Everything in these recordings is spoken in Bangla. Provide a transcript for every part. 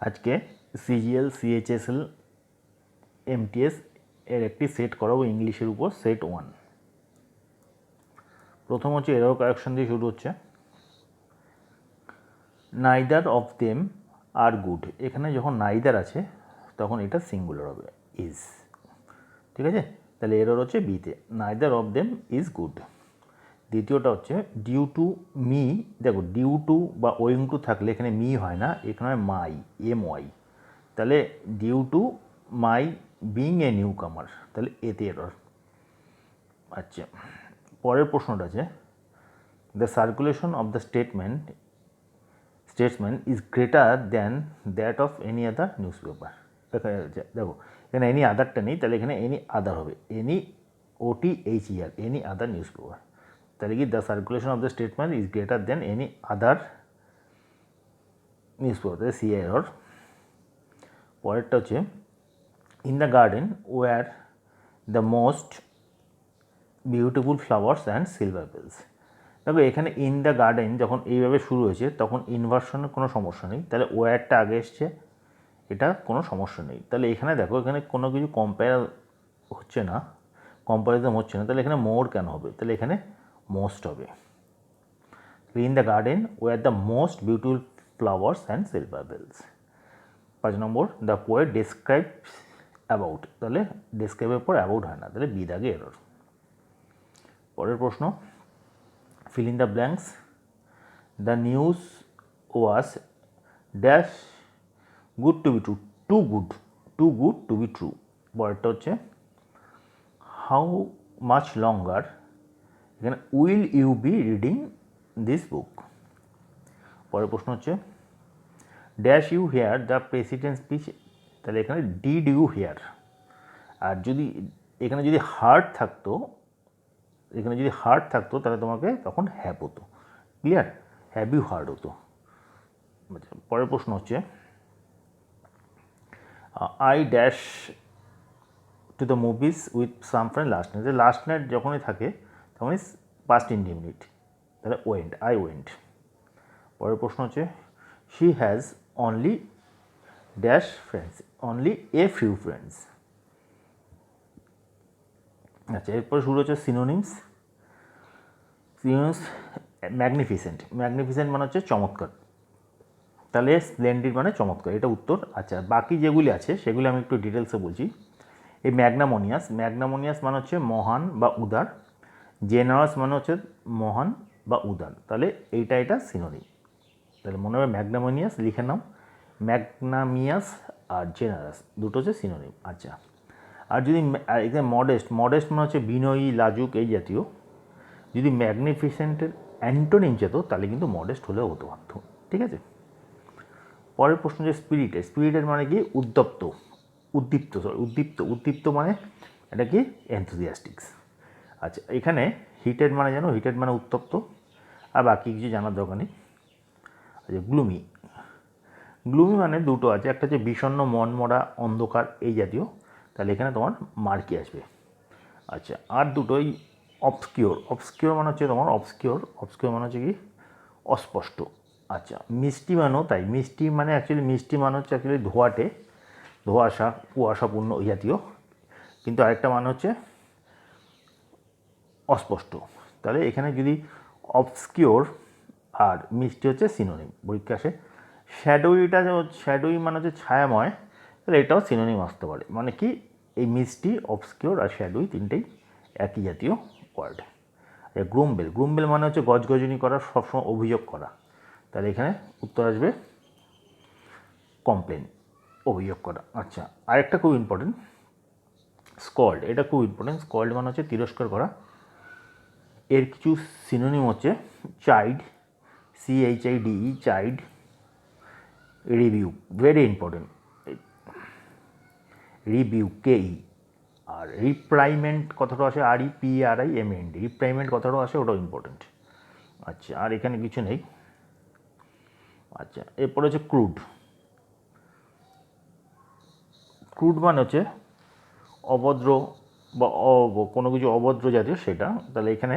আজকে সিজিএল, সিএইচএসএল, এমটিএস এর একটি সেট করাবো ইংলিশের উপর, সেট 1। প্রথম হচ্ছে এরর কারেকশন দিয়ে শুরু হচ্ছে। Neither of them are good. এখানে যখন নাইদার আছে তখন এটা সিঙ্গুলার হবে, ইজ। ঠিক আছে, তাহলে এরর হচ্ছে বিতে, neither of them is good. দ্বিতীয়টা হচ্ছে ডিউ টু মি। দেখো, ডিউ টু বা ওয়িং টু থাকলে এখানে মি হয় না, এখানে হয় মাই, MY। তাহলে due to my being a newcomer, তাহলে এতে এরর। আচ্ছা, পরের প্রশ্নটা আছে the circulation of the statement is greater than that of any other newspaper. দেখো, এখানে এনি আদারটা নেই, তাহলে এখানে এনি আদার হবে, any OTHER, any other newspaper. তাহলে কি the circulation of the statement is greater than any other newspaper, তাহলে সি এরর। পরেরটা হচ্ছে in the garden were the most beautiful flowers and silver bells. দেখো, এখানে ইন দ্য গার্ডেন যখন এইভাবে শুরু হয়েছে তখন ইনভার্সনের কোনো সমস্যা নেই, তাহলে ওয়ারটা আগে এসছে, এটা কোনো সমস্যা নেই। তাহলে এখানে দেখো, এখানে কোনো কিছু কম্পারিজম হচ্ছে না, তাহলে এখানে মোর কেন হবে, তাহলে এখানে মোস্ট হবে। In the garden were the most beautiful flowers and silver bells. 5 number the poet describes about, তাহলে ডেসক্রাইবের পর অ্যাবাউট হয় না, তাহলে বি দাগে এরর। পরের প্রশ্ন fill in the blanks. The news was dash good to be true, too good to be true. পরেরটা হচ্ছে how much longer, এখানে will you be reading this book। পরের প্রশ্ন হচ্ছে dash you hear the president's speech, তাহলে এখানে did you hear। আর যদি এখানে যদি হার্ড থাকতো তাহলে তোমাকে তখন হ্যাভ হতো। ক্লিয়ার, হ্যাভ ইউ হার্ড হতো। পরের প্রশ্ন হচ্ছে I dash to the movies with some friend last night. Last night যখনই থাকে তখনই পাস্ট ইনডিফিনিট, তাহলে ওয়েন্ট, আই ওয়েন্ট। পরের প্রশ্ন হচ্ছে she has only dash friends, only a few friends. আচ্ছা, এরপরে শুরু হচ্ছে সিনোনিমস। ম্যাগনিফিসেন্ট মানে হচ্ছে চমৎকার, তাহলে স্প্লেন্ডিড মানে চমৎকার, এটা উত্তর। আচ্ছা, বাকি যেগুলি আছে সেগুলি আমি একটু ডিটেলসে বলছি। এই ম্যাগনামোনিয়াস মানে হচ্ছে মহান বা উদার। জেনারাস মানে হচ্ছে মহান বা উদার, তাহলে এটা সিনোনিম। তাহলে মনে হবে ম্যাগনামোনিয়াস লিখে নাও, ম্যাগনামিয়াস আর জেনারাস দুটো হচ্ছে সিনোনিম। আচ্ছা, আর যদি এখানে মডেস্ট মানে হচ্ছে বিনয়ী, লাজুক এই জাতীয়। যদি ম্যাগনিফিসেন্টের অ্যান্টোনিম যেত তাহলে কিন্তু মডেস্ট হলেও হতে পারত। ঠিক আছে, পরের প্রশ্ন যে স্পিরিটেড মানে কি উদ্দীপ্ত মানে এটা কি এনথুজিয়াস্টিক্স। আচ্ছা, এখানে হিটেড মানে জানো, হিটেড মানে উত্তপ্ত, আর বাকি কিছু জানার দরকার নেই। আচ্ছা, গ্লুমি মানে দুটো আছে, একটা হচ্ছে বিষণ্ণ, মনমরা, অন্ধকার এই জাতীয়, তাহলে এখানে তোমার মার্কি আসবে। আচ্ছা, আর দুটোই অবস্কিওর মানে হচ্ছে তোমার অবস্কিওর মানে হচ্ছে কি অস্পষ্ট। আচ্ছা, মিষ্টি মানেও তাই, মিষ্টি মানে হচ্ছে অ্যাকচুয়ালি ধোঁয়াশা, কুয়াশাপূর্ণ এই জাতীয়, কিন্তু আরেকটা মানে হচ্ছে অস্পষ্ট। তাহলে এখানে যদি অবস্কিওর আর মিষ্টি হচ্ছে সিনোনিম, পরীক্ষা আসে। শ্যাডোই মানে হচ্ছে ছায়াময়, তাহলে এটাও সিনোনিম আসতে পারে। মানে কি এই মিষ্টি, অবস্কিওর আর শ্যাডোই তিনটেই একই জাতীয় ওয়ার্ড। গ্রুম্বেল মানে হচ্ছে গজগজনি করা, সবসময় অভিযোগ করা, তাহলে এখানে উত্তর আসবে কমপ্লেন, অভিযোগ করা। আচ্ছা, আরেকটা খুব ইম্পর্টেন্ট স্কল্ড, এটা খুব ইম্পর্টেন্ট। স্কল্ড মানে হচ্ছে তিরস্কার করা। এর কিছু সিনোনিম হচ্ছে side, CHIDE, side, review, very important, review KE। আর রিপ্রাইমেন্ট কথাটা আসে REPRIMENT, রিপ্রাইমেন্ট কথাটাও আসে, ওটাও ইম্পর্টেন্ট। আচ্ছা, আর এখানে কিছু নেই। আচ্ছা, এরপরে হচ্ছে ক্রুড মানে হচ্ছে অভদ্র বা কোনো কিছু অভদ্র জাতীয় সেটা, তাহলে এখানে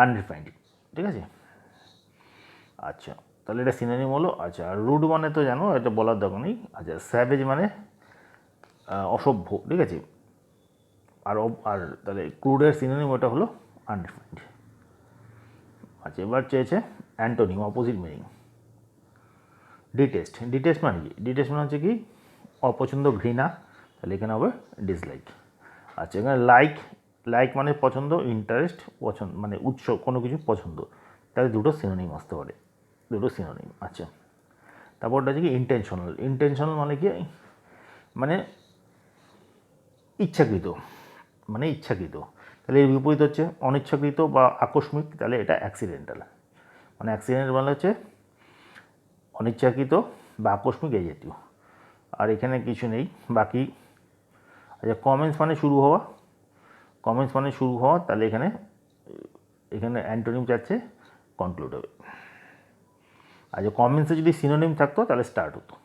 আনরিফাইন্ড। ঠিক আছে, আচ্ছা, তাহলে এটা সিনোনিম হলো। আচ্ছা, আর রুড মানে তো জানো, এটা বলার দরকার নেই। আচ্ছা, স্যাভেজ মানে অসভ্য, ঠিক আছে। আর তাহলে ক্রুডের সিনোনিম ওটা হলো আনরিফাইন্ড। আচ্ছা, এবার চেয়েছে antonym, opposite meaning. Detest, detest মানে কি? ডিটেস্ট মানে হচ্ছে কি অপছন্দ, ঘৃণা, তাহলে এখানে হবে ডিসলাইক। আচ্ছা, এখানে লাইক, লাইক মানে পছন্দ, ইন্টারেস্ট পছন্দ মানে উৎস, কোনো কিছু পছন্দ, তাহলে দুটো সিনোনিম আসতে পারে, দুটো সিনোনিম। আচ্ছা, তারপরটা হচ্ছে কি ইন্টেনশনাল। ইন্টেনশনাল মানে কি? মানে ইচ্ছাকৃত, মানে ইচ্ছাকৃত। তাহলে এর বিপরীত হচ্ছে অনিচ্ছাকৃত বা আকস্মিক, তাহলে এটা অ্যাক্সিডেন্টাল। মানে অ্যাক্সিডেন্ট মানে হচ্ছে অনিচ্ছাকৃত বা আকস্মিক, এই জাতীয়। আর এখানে কিছু নেই বাকি। আচ্ছা, কমেন্টস মানে শুরু হওয়া, কমেন্টস মানে শুরু হওয়া, তাহলে এখানে এখানে অ্যান্টোনিম চাচ্ছে কনক্লুড হবে। আচ্ছা, কমেন্টসে যদি সিনোনিম থাকতো তাহলে স্টার্ট হতো।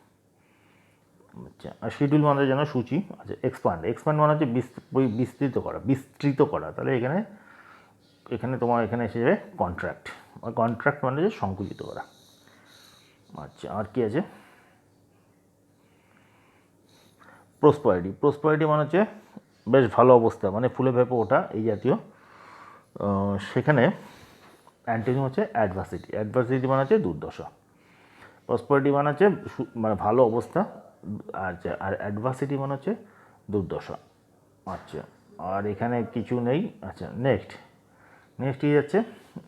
আচ্ছা, আর শিডিউল মানে যেন সূচি। আচ্ছা, এক্সপান্ড, এক্সপান্ড মানে হচ্ছে বিস্তৃত করা, বিস্তৃত করা, তাহলে এখানে এখানে তোমার এখানে এসে যাবে কন্ট্রাক্ট। আর কন্ট্রাক্ট মানে হচ্ছে সংকুচিত করা। আচ্ছা, আর কি আছে? প্রসপারিটি, প্রসপারিটি মানে হচ্ছে বেশ ভালো অবস্থা, মানে ফুলে ফেঁপে ওঠা, এই জাতীয়। সেখানে অ্যান্টোনিম হচ্ছে অ্যাডভার্সিটি, অ্যাডভার্সিটি মানে হচ্ছে দুর্দশা। প্রসপারিটি মানে হচ্ছে মানে ভালো অবস্থা, আচ্ছা, আর অ্যাডভার্সিটি মানে হচ্ছে দুর্দশা। আচ্ছা, আর এখানে কিছু নেই। আচ্ছা, নেক্সট নেক্সট কি যাচ্ছে,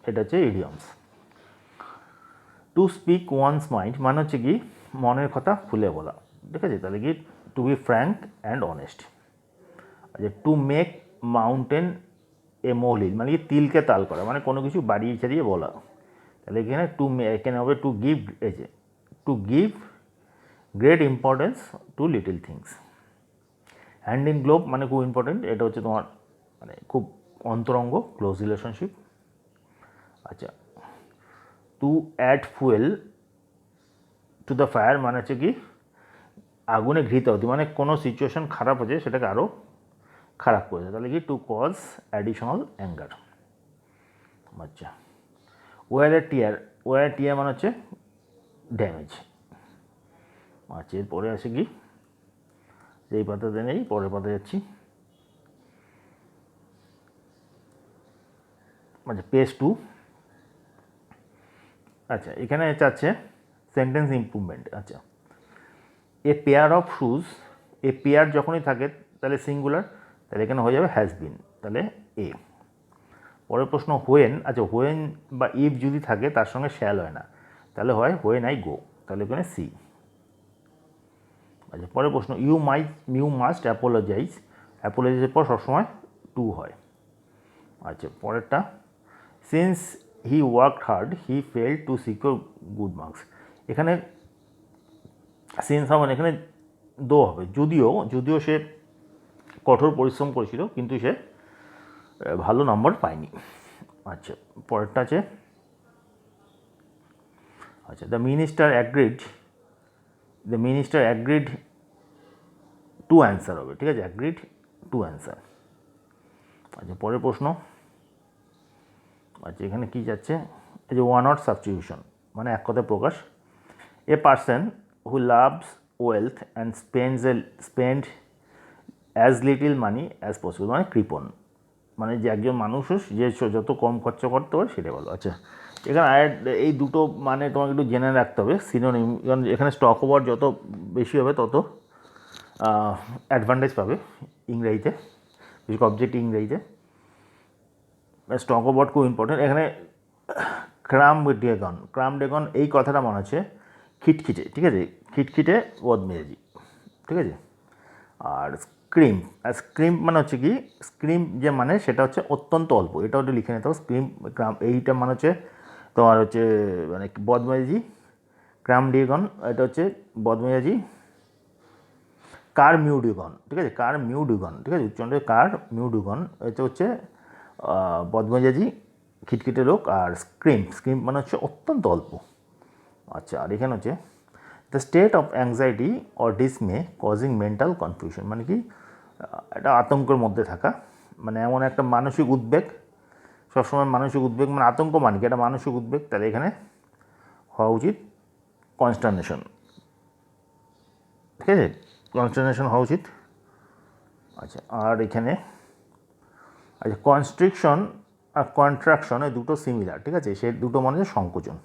এটা হচ্ছে idioms. To speak once mind মানে হচ্ছে কি মনের কথা খুলে বলা, ঠিক আছে। তাহলে কি to be frank and honest. আচ্ছা, to make mountain a molehill মানে কি তিলকে তাল করা, মানে কোনো কিছু বাড়িয়ে ছাড়িয়ে বলা, তাহলে এখানে এখানে হবে টু গিভ, এই যে to give great importance to little things. Hand in glove মানে খুব ইম্পর্টেন্ট, এটা হচ্ছে তোমার মানে খুব অন্তরঙ্গ, ক্লোজ রিলেশনশিপ। আচ্ছা, to add fuel to the fire মানে হচ্ছে কি আগুনে ঘৃতাহুতি, মানে কোনো সিচুয়েশন খারাপ হচ্ছে সেটাকে আরও খারাপ করেছে, তাহলে কি টু কজ অ্যাডিশনাল অ্যাঙ্গার। আচ্ছা, ওয়ার এ টিয়ার, ওয়ার টিয়ার মানে হচ্ছে ড্যামেজ। আচ্ছা, এরপরে আসে কি, এই পাতাতে নেই, পরের পাতা যাচ্ছি। আচ্ছা, পেজ 2। আচ্ছা, এখানে চাচ্ছে সেন্টেন্স ইমপ্রুভমেন্ট। আচ্ছা, a pair of shoes, a pair যখনই থাকে তাহলে সিঙ্গুলার, তাহলে এখানে হয়ে যাবে হ্যাজ বিন, তাহলে এ। পরের প্রশ্ন হোয়েন। আচ্ছা, হোয়েন বা ইফ যদি থাকে তার সঙ্গে শ্যাল হয় না, তাহলে হয় হোয়েন আই গো, তাহলে এখানে সি। আচ্ছা, পরের প্রশ্ন ইউ মাস্ট অ্যাপোলজাইজ, অ্যাপোলজাইজের পর সবসময় টু হয়। আচ্ছা, পরেরটা since he worked hard he fail to secure good marks, এখানে সিন্স হবে, এখানে দো হবে, যদিও সে কঠোর পরিশ্রম করেছিল কিন্তু সে ভালো নম্বর পায়নি। আচ্ছা, পরেরটা আছে। আচ্ছা, the minister agreed two answer হবে, ঠিক আছে, অ্যাগ্রিড টু অ্যান্সার। আচ্ছা, পরের প্রশ্ন। আচ্ছা, এখানে কী যাচ্ছে, এই যে ওয়ান ওয়ার্ড সাবস্টিটিউশন মানে এক কথায় প্রকাশ। A person who loves wealth and spend as little money as possible মানে কৃপণ, মানে যে একজন মানুষ যে যত কম খরচা করতে পারে সেটাই ভালো। আচ্ছা, এখানে এই দুটো মানে তোমাকে একটু জেনে রাখতে হবে সিনোনিম, কারণ এখানে স্টক ওভার যত বেশি হবে তত অ্যাডভান্টেজ পাবে ইংরেজিতে, বিশেষ করে অবজেক্ট ইংরেজিতে। স্টক ওভার খুব ইম্পর্টেন্ট। এখানে ক্রাম ডেগন এই কথাটা মনে হচ্ছে খিটখিটে, ঠিক আছে, খিটখিটে বদমেজাজি, ঠিক আছে। আর স্ক্রিম মানে হচ্ছে কি স্ক্রিম যে মানে সেটা হচ্ছে অত্যন্ত অল্প, এটা ওটা লিখে নিতে হবে। এইটা মানে হচ্ছে তোমার হচ্ছে মানে বদমেজাজি। ক্রামডিগন এটা হচ্ছে বদমেজাজি। মিউডিগন, ঠিক আছে, মিউডিগন, ঠিক আছে, উচ্চারণে মিউডিগন, এটা হচ্ছে বদমেজাজি, খিটখিটে লোক। আর স্ক্রিম মানে হচ্ছে অত্যন্ত অল্প। আচ্ছা, আর এখানে হচ্ছে the state of anxiety or dismay causing mental confusion মানে কি এটা আতঙ্কের মধ্যে থাকা, মানে এমন একটা মানসিক উদ্বেগ, সবসময় মানসিক উদ্বেগ মানে আতঙ্ক মানে কি এটা মানসিক উদ্বেগ, তাহলে এখানে হওয়া উচিত কনস্টারনেশন, ঠিক আছে, কনস্টারনেশন হওয়া উচিত। আচ্ছা, আর এখানে আচ্ছা কনস্ট্রিকশন আর কন্ট্রাকশন এই দুটো সিমিলার, ঠিক আছে, সে দুটো মানে সংকোচন,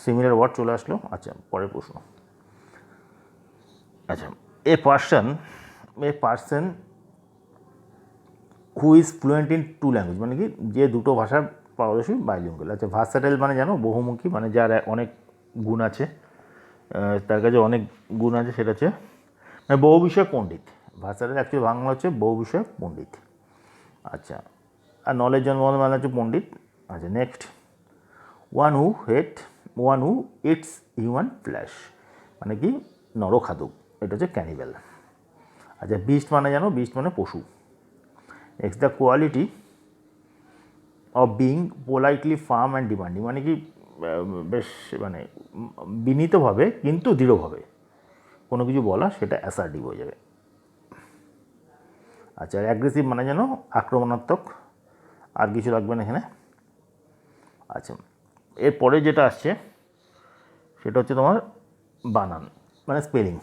সিমিলার ওয়ার্ড চলে আসলো। আচ্ছা, পরের প্রশ্ন। আচ্ছা, a person who is fluent in two language, মানে কি যে দুটো ভাষার পারদর্শী, বাইলিঙ্গুয়াল। আচ্ছা, ভার্সাটাইল মানে জানো বহুমুখী, মানে যার অনেক গুণ আছে, তার কাছে অনেক গুণ আছে, সেটা হচ্ছে মানে বহু বিষয় পণ্ডিত। ভার্সাটাইল অ্যাকচুয়ালি বাংলা হচ্ছে বহু বিষয় পণ্ডিত। আচ্ছা, আর নলেজ জন্মগত মানে হচ্ছে পণ্ডিত। আচ্ছা, next, one who it's human flash, মানে কি নরখাদক, এটা হচ্ছে ক্যানিবেল। আচ্ছা, বিস্ট মানে জানো, বিস্ট মানে পশু। Next, the quality of being politely farm and demanding, মানে কি বেশ মানে বিনীতভাবে কিন্তু দৃঢ়ভাবে কোনো কিছু বলা, সেটা অ্যাসার্টিভ হয়ে যাবে। আচ্ছা, অ্যাগ্রেসিভ মানে যেন আক্রমণাত্মক, আর কিছু লাগবে না এখানে। আচ্ছা, এরপরে যেটা আসছে সেটা হচ্ছে তোমার বানান, মানে স্পেলিং।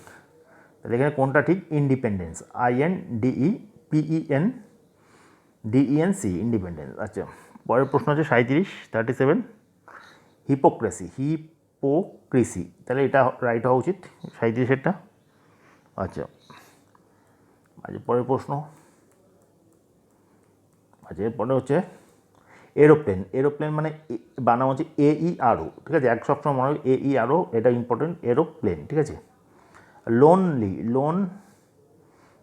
তাহলে এখানে কোনটা ঠিক? Independence, INDEPENDENC, independence. আচ্ছা, পরের প্রশ্ন হচ্ছে 37, হিপোক্রেসি, তাহলে এটা রাইট হওয়া উচিত 37-এরটা। আচ্ছা, পরের প্রশ্ন। আচ্ছা, এরপরে হচ্ছে এরোপ্লেন মানে বানাম হচ্ছে AERO, ঠিক আছে, এক সবসময় মনে হয় AERO, এটা ইম্পর্টেন্ট, এরোপ্লেন, ঠিক আছে। লোন,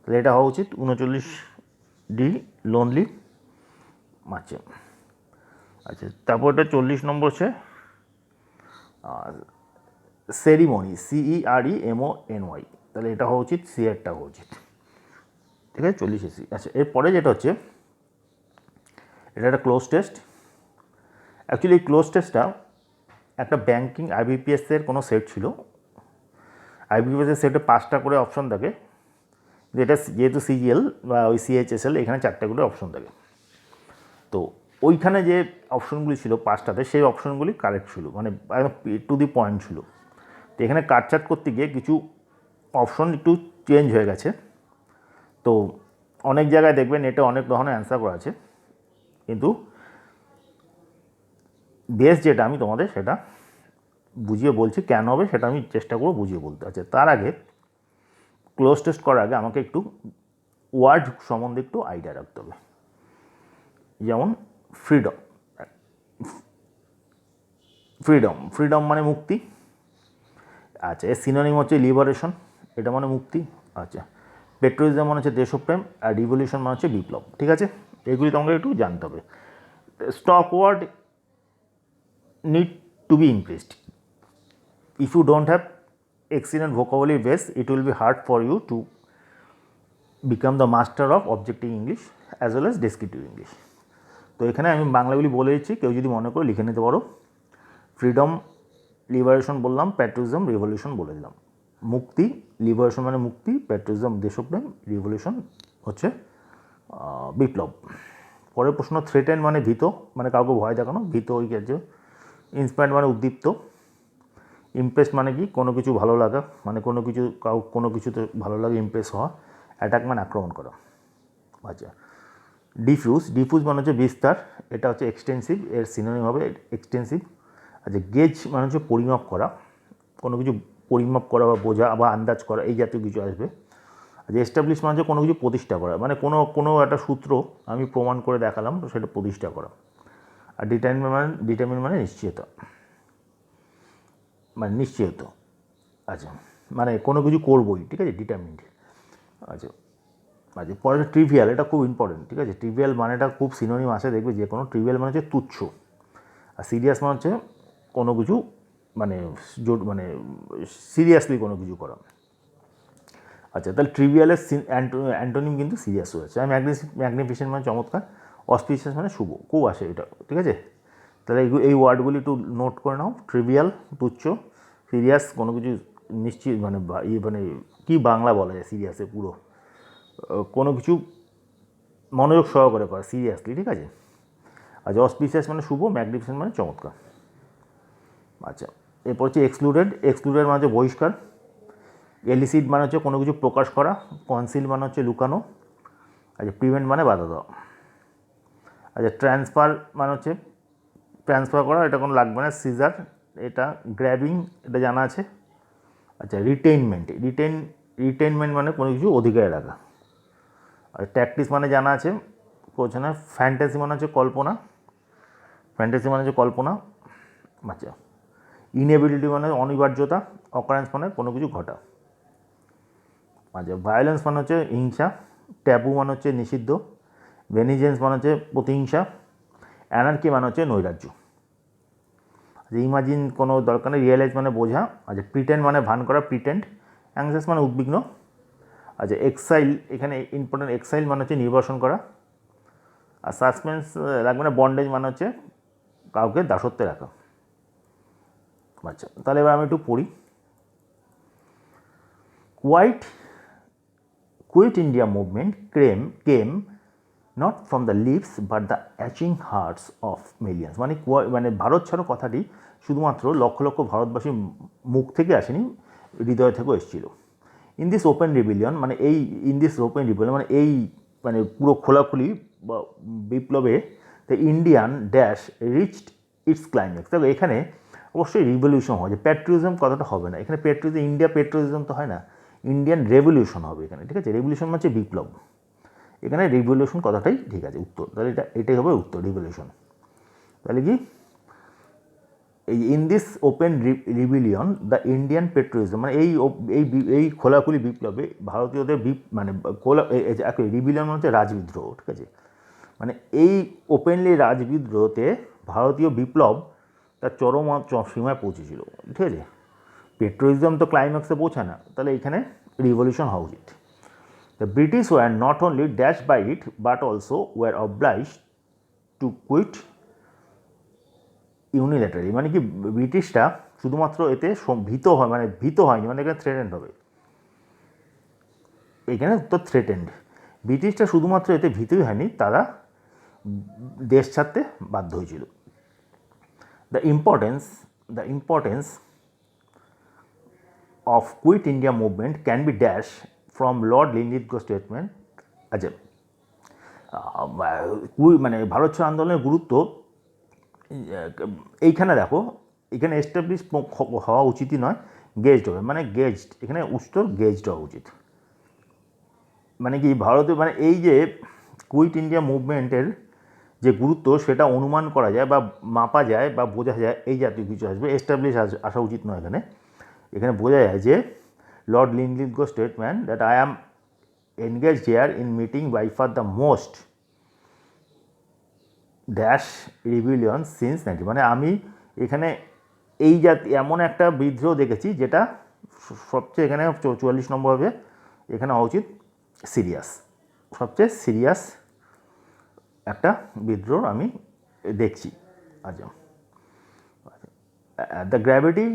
তাহলে এটা হওয়া উচিত 39D, লোনলি। আচ্ছা, আচ্ছা, তারপর এটা 40 নম্বর হচ্ছে সেরিমনি, CEREMONY, তাহলে এটা হওয়া উচিত, সিয়ারটা হওয়া উচিত, ঠিক আছে, 40 এসি। আচ্ছা, এরপরে যেটা হচ্ছে এটা একটা ক্লোজ টেস্ট। অ্যাকচুয়ালি এই ক্লোজ টেস্টটা একটা ব্যাঙ্কিং IBPS-এর কোনো সেট ছিল। IBPS-এর সেটে 5টা করে অপশন থাকে, যেটা যেহেতু CGL বা ওই CHSL, এখানে 4টে করে অপশন থাকে। তো ওইখানে যে অপশনগুলি ছিল 5টাতে, সেই অপশনগুলি কারেক্ট ছিল, মানে একদম টু দি পয়েন্ট ছিল। তো এখানে কাটছাট করতে গিয়ে কিছু অপশন একটু চেঞ্জ হয়ে গেছে। তো অনেক জায়গায় দেখবেন নেটে অনেক ধরনের অ্যান্সার করা আছে, কিন্তু বেস যেটা আমি তোমাদের সেটা বুঝিয়ে বলছি, কেন হবে সেটা আমি চেষ্টা করবো বুঝিয়ে বলতে। আছে তার আগে ক্লোজ টেস্ট করার আগে আমাকে একটু ওয়ার্ড সম্বন্ধে একটু আইডিয়া রাখতে হবে। যেমন ফ্রিডম, ফ্রিডম মানে মুক্তি। আচ্ছা, এর সিনোনিম হচ্ছে লিবারেশন, এটা মানে মুক্তি। আচ্ছা, পেট্রোলিজম মানে হচ্ছে দেশপ্রেম, আর রিভলিউশন মানে হচ্ছে বিপ্লব, ঠিক আছে, এগুলি তোমাকে একটু জানতে হবে। Stock word need to be increased. If you don't have excellent vocabulary base, it will be hard for you to become the master of objective English as well as descriptive English. তো এখানে আমি বাংলাগুলি বলে দিচ্ছি, কেউ যদি মনে করে লিখে নিতে পারো। ফ্রিডম, লিবারেশন বললাম, প্যাট্রিয়টিজম, রিভলিউশন বলে দিলাম। মুক্তি, লিবারেশন মানে মুক্তি, প্যাট্রিয়টিজম দেশপ্রেম, রিভলিউশন হচ্ছে বিপ্লব। পরের প্রশ্ন, থ্রেটেন মানে ভীত, মানে কাউকে ভয় দেখানো, ভীত ওই কাজে। ইন্সপায়ার্ড মানে উদ্দীপ্ত। ইমপ্রেস মানে কি কোনো কিছু ভালো লাগা, মানে কোনো কিছুতে ভালো লাগে, ইমপ্রেস হওয়া। অ্যাটাক মানে আক্রমণ করা। আচ্ছা, ডিফিউজ মানে হচ্ছে বিস্তার, এটা হচ্ছে এক্সটেন্সিভ, এর সিনোনিম হবে এক্সটেন্সিভ। আচ্ছা, গেজ মানে হচ্ছে পরিমাপ করা, কোনো কিছু পরিমাপ করা বা বোঝা বা আন্দাজ করা, এই জাতীয় কিছু আসবে। আচ্ছা, এস্টাবলিশ মানে হচ্ছে কোনো কিছু প্রতিষ্ঠা করা, মানে কোনো একটা সূত্র আমি প্রমাণ করে দেখালাম, সেটা প্রতিষ্ঠা করা। আর ডিটারমিন মানে নিশ্চয়তা, মানে নিশ্চয়ত। আচ্ছা, মানে কোনো কিছু করবোই, ঠিক আছে, ডিটারমিন্ড। আচ্ছা, পরে ট্রিভিয়াল, এটা খুব ইম্পর্টেন্ট, ঠিক আছে। ট্রিভিয়াল মানেটা খুব সিনোনিম আসে, দেখবে যে কোনো ট্রিভিয়াল মানে হচ্ছে তুচ্ছ, আর সিরিয়াস মানে হচ্ছে কোনো কিছু মানে সিরিয়াসলি কোনো কিছু করা। আচ্ছা, তাহলে ট্রিভিয়ালের অ্যান্টোনিম কিন্তু সিরিয়াস হয়েছে। আর ম্যাগনিফিসেন্ট মানে চমৎকার, অসপিশিয়াস মানে শুভ, খুব আসে এটা, ঠিক আছে। তাহলে এই ওয়ার্ডগুলি একটু নোট করে নাও। ট্রিভিয়াল তুচ্ছ, সিরিয়াস কোনো কিছু নিশ্চিত, মানে কী বাংলা বলা যায় সিরিয়াসে, পুরো কোনো কিছু মনোযোগ সহকারে করা, সিরিয়াসলি, ঠিক আছে। আচ্ছা, অসপিশিয়াস মানে শুভ, ম্যাগনিফিসেন্ট মানে চমৎকার। আচ্ছা, এরপর হচ্ছে এক্সক্লুডেড। এক্সক্লুডেড মানে হচ্ছে বহিষ্কার। এলিসিড মানে হচ্ছে কোনো কিছু প্রকাশ করা। কনসিল মানে হচ্ছে লুকানো। আচ্ছা, প্রিভেন্ট মানে বাধা দেওয়া। আচ্ছা, ট্রান্সফার মানে হচ্ছে ট্রান্সফার করা, এটা কোনো লাগবে না। সিজার, এটা গ্র্যাবিং, এটা জানা আছে। আচ্ছা, রিটেইনমেন্ট মানে কোনো কিছু অধিকারে রাখা। আর ট্যাকটিস মানে জানা আছে, বলছে না। ফ্যান্টাসি মানে হচ্ছে কল্পনা। আচ্ছা, ইনএবিলিটি মানে অনিবার্যতা। অকারেন্স মানে কোনো কিছু ঘটা। আচ্ছা, ভায়োলেন্স মানে হচ্ছে হিংসা। ট্যাবু মানে হচ্ছে নিষিদ্ধ। ভেনিজেন্স মানে হচ্ছে প্রতিহিংসা। অ্যানার্কি মানে হচ্ছে নৈরাজ্য। আচ্ছা, ইমাজিন কোনো দরকার নেই। রিয়েলাইজ মানে বোঝা। আচ্ছা, প্রিটেন্ড মানে ভান করা, প্রিটেন্ড। অ্যাংজাস মানে উদ্বিগ্ন। আচ্ছা, এক্সাইল, এখানে ইম্পর্টেন্ট, এক্সাইল মানে হচ্ছে নির্বাসন করা। আর সাসপেন্স লাগবে না। বন্ডেজ মানে হচ্ছে কাউকে দাসত্বে রাখা। আচ্ছা, তাহলে এবার আমি একটু পড়ি। Quit India movement came not from the lips but the aching hearts of millions. মানে ভারত ছাড়ো কথাটি শুধুমাত্র লক্ষ লক্ষ ভারতবাসীর মুখ থেকে আসেনি, হৃদয় থেকেও এসেছিল। ইন দিস ওপেন রিবিলিয়ন মানে এই মানে পুরো খোলাখুলি বিপ্লবে the Indian dash reached it's climax. তবে এখানে অবশ্যই রিভলিউশন হয়, যে প্যাট্রিয়টিজম কথাটা হবে না এখানে। ইন্ডিয়া প্যাট্রিয়টিজম তো হয় না, ইন্ডিয়ান রেভলিউশন হবে এখানে, ঠিক আছে। রেভলিউশন মানে বিপ্লব, এখানে রিভলিউশন কথাটাই ঠিক আছে উত্তর। তাহলে এটাই হবে উত্তর, রিভলিউশন। তাহলে কি এই in this open rebellion the Indian patriotism মানে এই খোলাখুলি বিপ্লবে ভারতীয়দের মানে রিবিলিয়ন মানে হচ্ছে রাজবিদ্রোহ, ঠিক আছে। মানে এই ওপেনলি রাজবিদ্রোহতে ভারতীয় বিপ্লব তার চরম সীমায় পৌঁছেছিল, ঠিক আছে। পেট্রিয়টিজম তো ক্লাইম্যাক্সে পৌঁছায় না, তাহলে এখানে রিভলিউশন হওয়া উচিত। The British were not only dashed by it but also were obliged to quit unilaterally। মানে কি ব্রিটিশরা শুধুমাত্র এতে ভীত হয়নি, মানে এখানে থ্রেটেন্ড হবে, এখানে তো থ্রেটেন্ড। ব্রিটিশরা শুধুমাত্র এতে ভীতই হয়নি, তারা দেশ ছাড়তে বাধ্য হয়েছিল। The importance of quit India movement can be dash from Lord Linlithgow statement. আচ্ছা, মানে ভারত ছাড়ো আন্দোলনের গুরুত্ব এইখানে দেখো, এখানে এস্টাবলিশ হওয়া উচিতই নয়, গেজড হবে। মানে গেজড, এখানে উত্তর গেজড হওয়া উচিত। মানে কি ভারতে মানে এই যে কুইট ইন্ডিয়া মুভমেন্টের যে গুরুত্ব সেটা অনুমান করা যায় বা মাপা যায় বা বোঝা যায়, এই জাতীয় কিছু আসবে। এস্টাবলিশ আসা উচিত নয় এখানে। এখানে বোঝা যায় যে Lord Linlithgow statement that I am engaged here in meeting by far the most dash rebellion since 90। মানে আমি এখানে এই এমন একটা বিদ্রোহ দেখেছি যেটা সবচেয়ে, এখানে 44 নম্বর হবে, এখানে হওয়া উচিত সিরিয়াস, সবচেয়ে সিরিয়াস একটা বিদ্রোহ আমি দেখছি। আচ্ছা, the gravity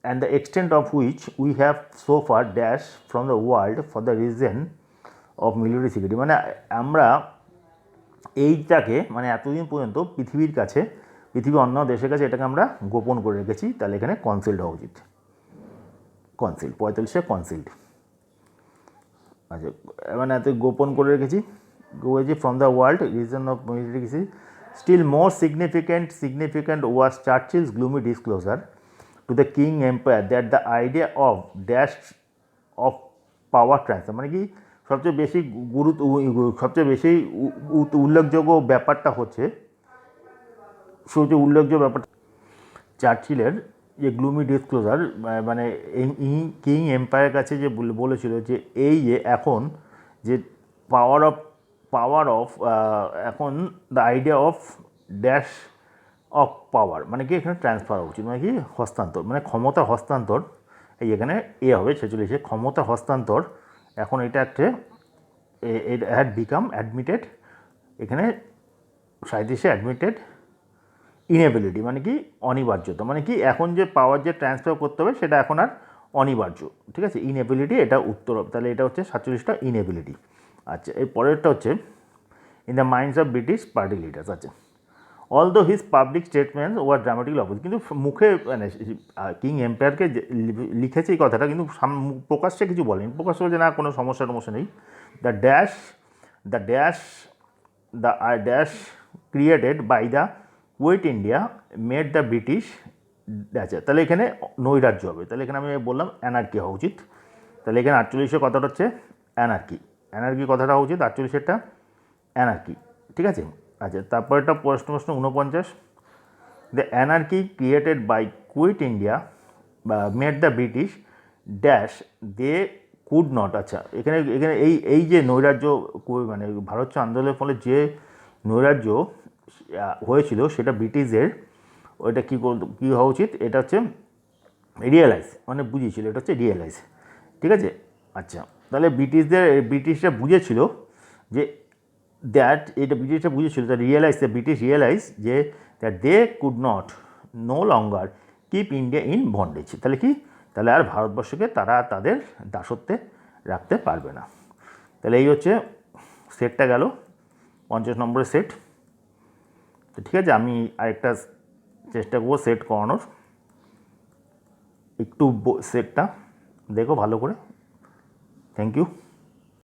and the extent of which we have so far dash from the world for the reason of military security. মানে আমরা এইটাকে মানে এতদিন পর্যন্ত পৃথিবীর অন্য দেশের কাছে এটাকে আমরা গোপন করে রেখেছি, তাহলে এখানে কনসিল্ড হওয়া উচিত। Concealed 45 concealed. আচ্ছা, মানে এত গোপন করে রেখেছি from the world reason of military. Still more significant was Churchill's gloomy disclosure to the king empire that the idea of dash of power transfer. মানে কি সবচেয়ে বেশি উল্লেখযোগ্য ব্যাপারটা হচ্ছে চার্চিলের যে গ্লুমি ডিসক্লোজার, মানে কিং এম্পায়ারের কাছে যে বলেছিল যে এই যে এখন যে পাওয়ার অফ এখন the idea of dash of power মানে কি এখানে ট্রান্সফার হওয়া উচিত, মানে কি হস্তান্তর, মানে ক্ষমতা হস্তান্তর। এই এখানে হবে 46 ক্ষমতা হস্তান্তর। এখন এটা একটা it had become admitted, এখানে 37 অ্যাডমিটেড ইনএবিলিটি মানে কি অনিবার্যতা, মানে কি এখন যে পাওয়ার যে ট্রান্সফার করতে হবে সেটা এখন আর অনিবার্য, ঠিক আছে। ইনএবিলিটি এটা উত্তর হবে, তাহলে এটা হচ্ছে 47টা ইনএবিলিটি। আচ্ছা, এর পরেরটা হচ্ছে in the minds of British party leaders. আচ্ছা, although his public statements were dramatically opposite, কিন্তু মুখে মানে কিং এম্পায়ারকে লিখেছে এই কথাটা, কিন্তু প্রকাশ্যে কিছু বলেনি। প্রকাশ্যে বলছে না কোনো সমস্যা নেই। The dash the dash the dash created by the Quit India made the British dash. তাহলে এখানে নৈরাজ্য হবে, তাহলে এখানে আমি বললাম অ্যানার্কি হওয়া উচিত। তাহলে এখানে 48-এর কথাটা হচ্ছে অ্যানার্কি কথাটা হওয়া উচিত, 48-এরটা অ্যানার্কি, ঠিক আছে। আচ্ছা, তারপরেরটা প্রশ্ন 49, the anarchy created by quit India made the British dash they could not. আচ্ছা, এখানে এখানে এই যে নৈরাজ্য মানে ভারত ছাড় আন্দোলনের ফলে যে নৈরাজ্য হয়েছিল সেটা ব্রিটিশদের, ওইটা কী হওয়া উচিত, এটা হচ্ছে রিয়েলাইজ, মানে বুঝিয়েছিল, এটা হচ্ছে রিয়েলাইজ, ঠিক আছে। আচ্ছা, তাহলে ব্রিটিশরা বুঝেছিল যে এটা ব্রিটিশরা বুঝেছিল, ব্রিটিশ রিয়েলাইজ যে that they could not no longer keep India in bondage. তাহলে কি, তাহলে আর ভারতবর্ষকে তারা তাদের দাসত্বে রাখতে পারবে না। তাহলে এই হচ্ছে সেটটা গেল, 50 নম্বরের সেট। তো ঠিক আছে, আমি আরেকটা চেষ্টা করবো সেট করানোর, একটু সেটটা দেখো ভালো করে। Thank you.